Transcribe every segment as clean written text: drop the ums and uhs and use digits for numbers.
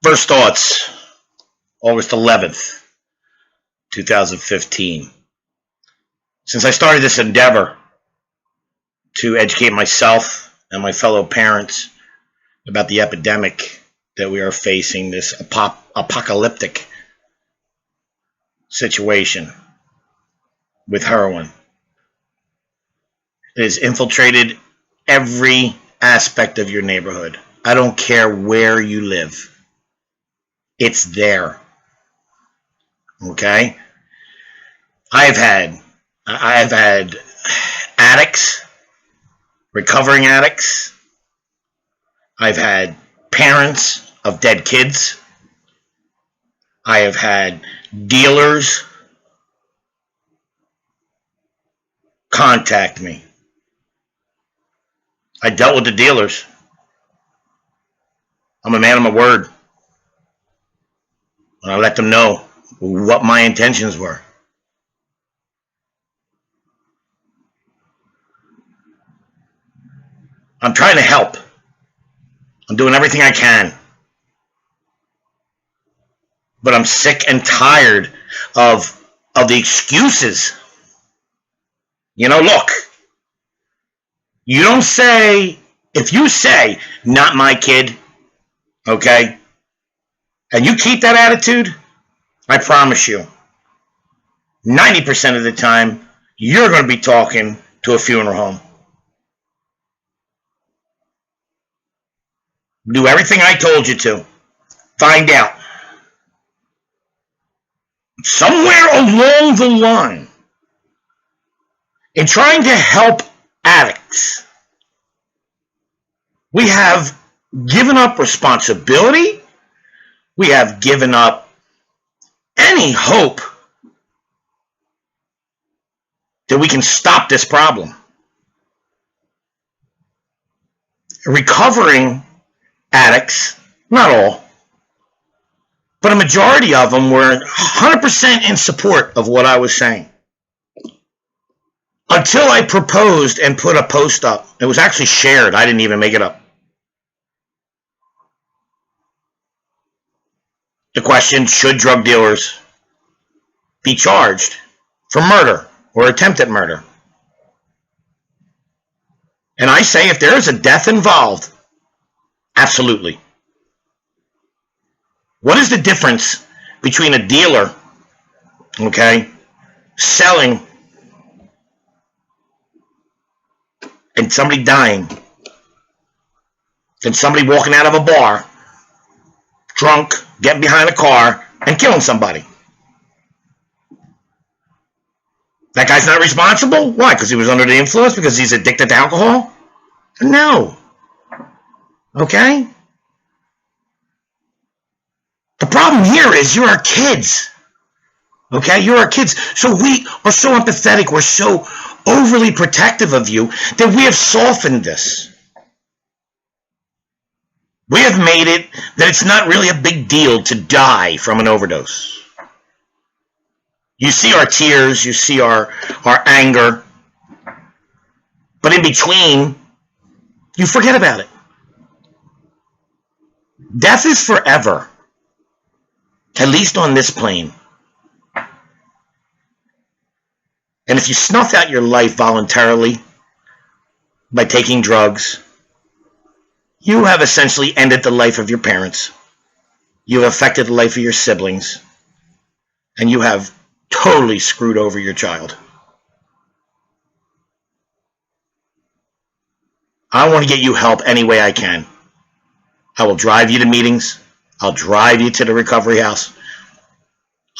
First thoughts, August 11th, 2015. Since I started this endeavor to educate myself and my fellow parents about the epidemic that we are facing, this apocalyptic situation with heroin, it has infiltrated every aspect of your neighborhood. I don't care where you live. It's there. Okay? I've had addicts, recovering addicts. I've had parents of dead kids. I have had dealers contact me. I dealt with the dealers. I'm a man of my word. And I let them know what my intentions were. I'm trying to help. I'm doing everything I can. But I'm sick and tired of the excuses. You know, look, you don't say, if you say, not my kid, okay, and you keep that attitude, I promise you, 90% of the time, you're going to be talking to a funeral home. Do everything I told you to. Find out. Somewhere along the line, in trying to help addicts, we have given up responsibility. We have given up any hope that we can stop this problem. Recovering addicts, not all, but a majority of them were 100% in support of what I was saying. Until I proposed and put a post up. It was actually shared. I didn't even make it up. The question, should drug dealers be charged for murder or attempted murder? And I say if there is a death involved, absolutely. What is the difference between a dealer, okay, selling and somebody dying, and somebody walking out of a bar, drunk, getting behind a car, and killing somebody? That guy's not responsible? Why? Because he was under the influence? Because he's addicted to alcohol? No. Okay? The problem here is you're our kids. Okay? You're our kids. So we are so empathetic. We're so overly protective of you that we have softened this. We have made it that it's not really a big deal to die from an overdose. You see our tears, you see our anger, but in between, you forget about it. Death is forever, at least on this plane. And if you snuff out your life voluntarily by taking drugs, you have essentially ended the life of your parents. You have affected the life of your siblings. And you have totally screwed over your child. I want to get you help any way I can. I will drive you to meetings. I'll drive you to the recovery house.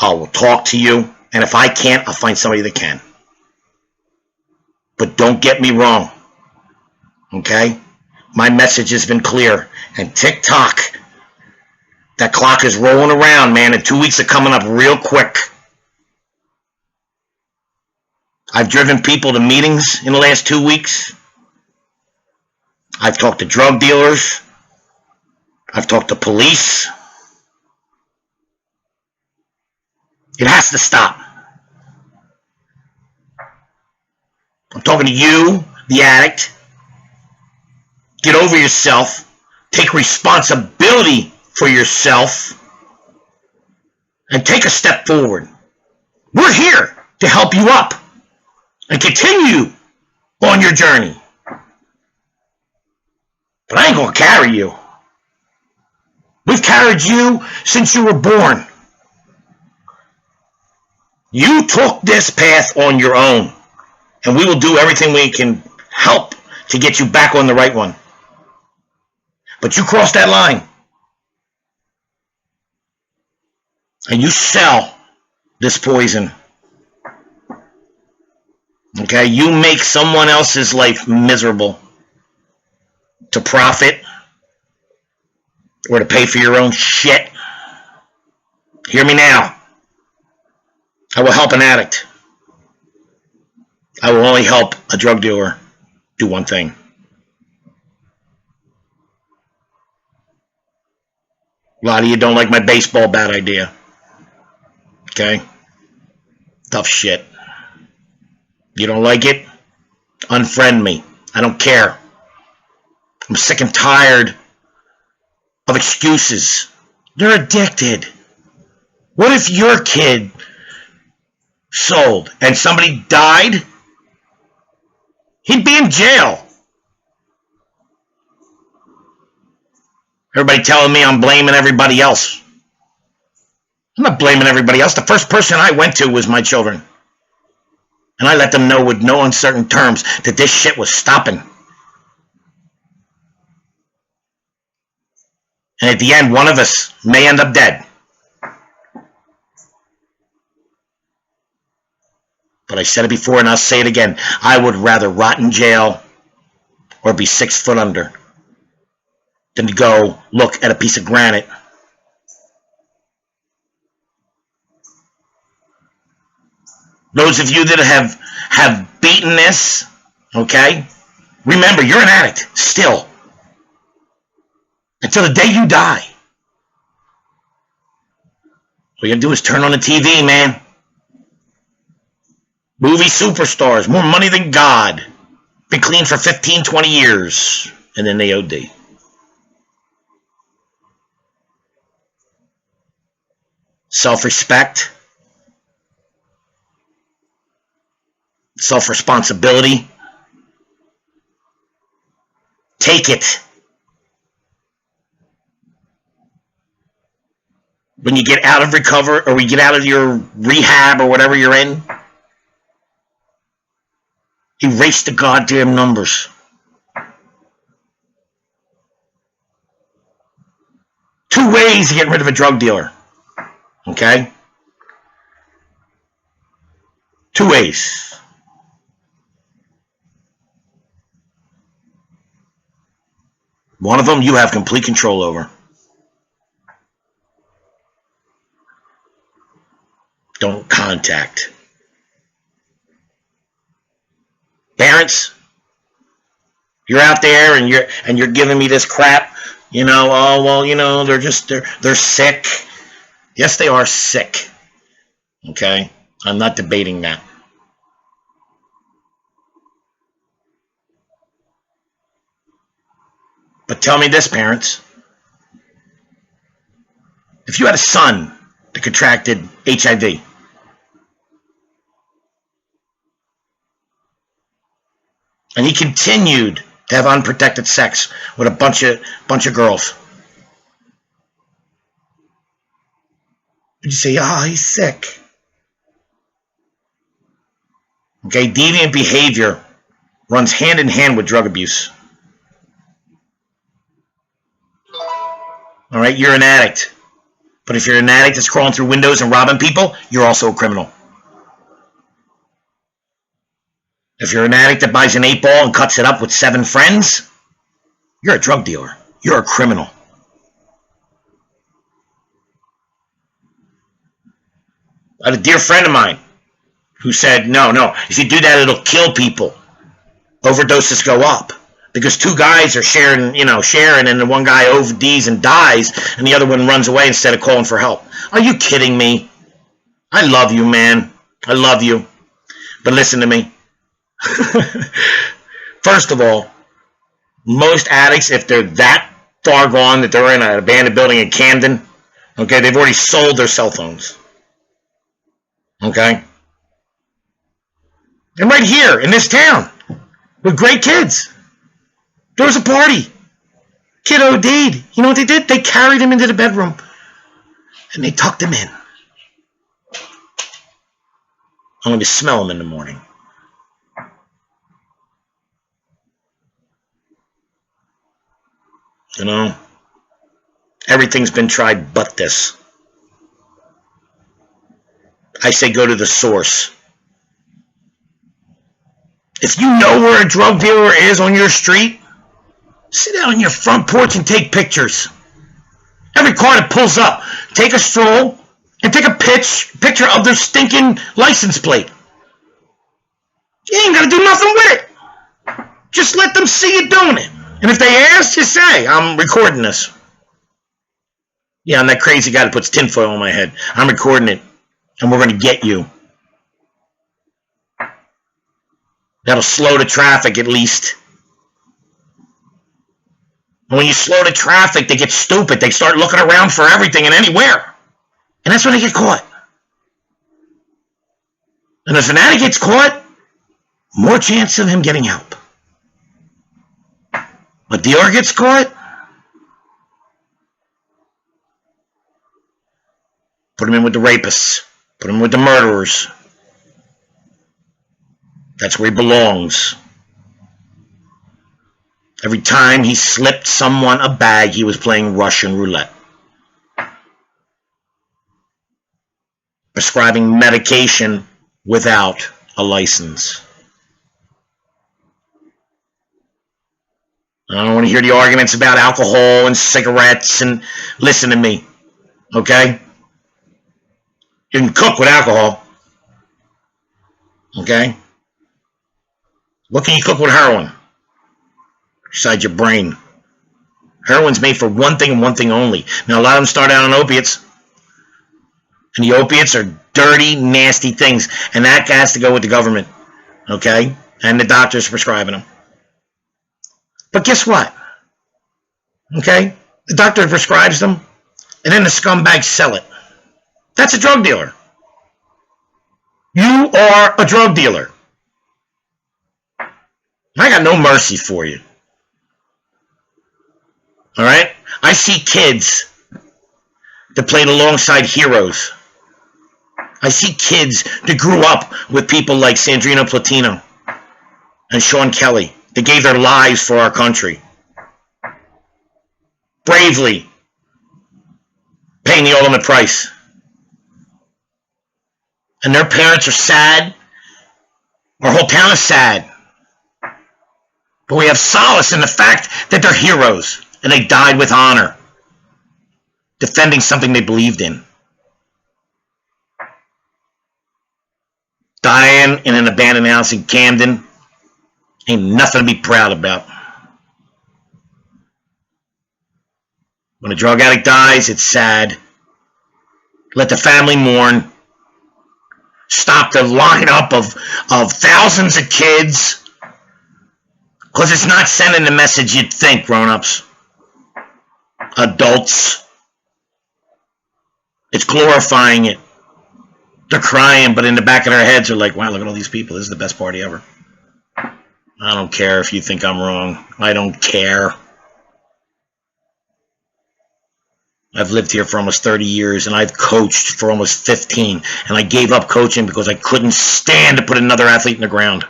I will talk to you. And if I can't, I'll find somebody that can. But don't get me wrong. Okay? My message has been clear. And TikTok, that clock is rolling around, man, and 2 weeks are coming up real quick. I've driven people to meetings in the last 2 weeks. I've talked to drug dealers. I've talked to police. It has to stop. I'm talking to you, the addict. Get over yourself. Take responsibility for yourself and take a step forward. We're here to help you up and continue on your journey. But I ain't gonna carry you. We've carried you since you were born. You took this path on your own, and we will do everything we can help to get you back on the right one. But you crossed that line, and you sell this poison. Okay? You make someone else's life miserable to profit or to pay for your own shit. Hear me now. I will help an addict. I will only help a drug dealer do one thing. A lot of you don't like my baseball bat idea. Okay? Tough shit. You don't like it? Unfriend me. I don't care. I'm sick and tired of excuses. You're addicted. What if your kid sold and somebody died? He'd be in jail. Everybody telling me I'm blaming everybody else. I'm not blaming everybody else. The first person I went to was my children. And I let them know with no uncertain terms that this shit was stopping. And at the end, one of us may end up dead. But I said it before and I'll say it again. I would rather rot in jail or be 6 foot under than to go look at a piece of granite. Those of you that have beaten this, okay, remember, you're an addict still. Until the day you die. All you gotta do is turn on the TV, man. Movie superstars, more money than God. Been clean for 15, 20 years. And then they OD. Self-respect. Self-responsibility. Take it. When you get out of recovery or we get out of your rehab or whatever you're in, erase the goddamn numbers. Two ways to get rid of a drug dealer. Okay? Two ways. One of them you have complete control over. Don't contact. Parents, you're out there and you're giving me this crap, you know, oh well, you know, they're sick. Yes, they are sick. Okay? I'm not debating that. But tell me this, parents. If you had a son that contracted HIV, and he continued to have unprotected sex with a bunch of girls, would you say, oh, he's sick? Okay, deviant behavior runs hand in hand with drug abuse. All right, you're an addict. But if you're an addict that's crawling through windows and robbing people, you're also a criminal. If you're an addict that buys an 8-ball and cuts it up with 7 friends, you're a drug dealer. You're a criminal. I had a dear friend of mine who said, no, if you do that, it'll kill people. Overdoses go up. Because 2 guys are sharing, and then one guy ODs and dies, and the other one runs away instead of calling for help. Are you kidding me? I love you, man. I love you. But listen to me. First of all, most addicts, if they're that far gone that they're in an abandoned building in Camden. Okay, they've already sold their cell phones. Okay? And right here in this town, with great kids, there was a party. Kid OD'd. You know what they did? They carried him into the bedroom and they tucked him in. I'm going to smell him in the morning. You know? Everything's been tried but this. I say go to the source. If you know where a drug dealer is on your street, sit out on your front porch and take pictures. Every car that pulls up, take a stroll and take a picture of their stinking license plate. You ain't got to do nothing with it. Just let them see you doing it. And if they ask, just say, I'm recording this. Yeah, I'm that crazy guy that puts tinfoil on my head. I'm recording it, and we're going to get you. That'll slow the traffic at least. And when you slow the traffic, they get stupid. They start looking around for everything and anywhere. And that's when they get caught. And if an addict gets caught, more chance of him getting help. A dealer gets caught, put him in with the rapists. Put him with the murderers. That's where he belongs. Every time he slipped someone a bag, he was playing Russian roulette. Prescribing medication without a license. I don't want to hear the arguments about alcohol and cigarettes and listen to me, okay? You can cook with alcohol, okay? What can you cook with heroin? Besides your brain. Heroin's made for one thing and one thing only. Now, a lot of them start out on opiates. And the opiates are dirty, nasty things. And that has to go with the government. Okay? And the doctors prescribing them. But guess what? Okay? The doctor prescribes them. And then the scumbags sell it. That's a drug dealer. You are a drug dealer. I got no mercy for you. All right? I see kids that played alongside heroes. I see kids that grew up with people like Sandrino Platino and Sean Kelly that gave their lives for our country. Bravely paying the ultimate price. And their parents are sad. Our whole town is sad. But we have solace in the fact that they're heroes. And they died with honor, defending something they believed in. Dying in an abandoned house in Camden ain't nothing to be proud about. When a drug addict dies, it's sad. Let the family mourn. Stop the lineup of thousands of kids. Because it's not sending the message you'd think, grown-ups. Adults. It's glorifying it. They're crying, but in the back of their heads are like, wow, look at all these people. This is the best party ever. I don't care if you think I'm wrong. I don't care. I've lived here for almost 30 years, and I've coached for almost 15, and I gave up coaching because I couldn't stand to put another athlete in the ground.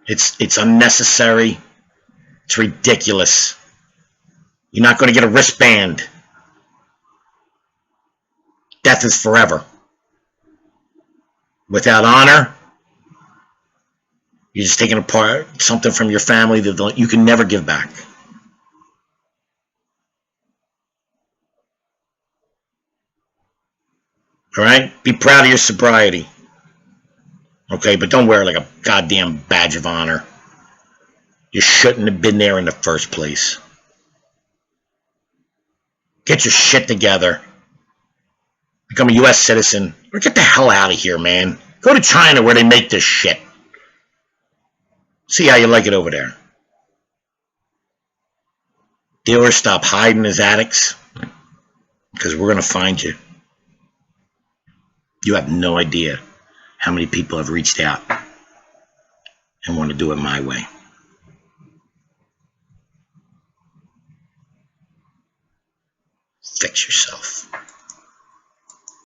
It's unnecessary. It's ridiculous. You're not going to get a wristband. Death is forever. Without honor, you're just taking apart something from your family that you can never give back. All right? Be proud of your sobriety. Okay, but don't wear it like a goddamn badge of honor. You shouldn't have been there in the first place. Get your shit together. Become a U.S. citizen. Or get the hell out of here, man. Go to China where they make this shit. See how you like it over there. Dealers, stop hiding as addicts, because we're going to find you. You have no idea how many people have reached out and want to do it my way. Fix yourself.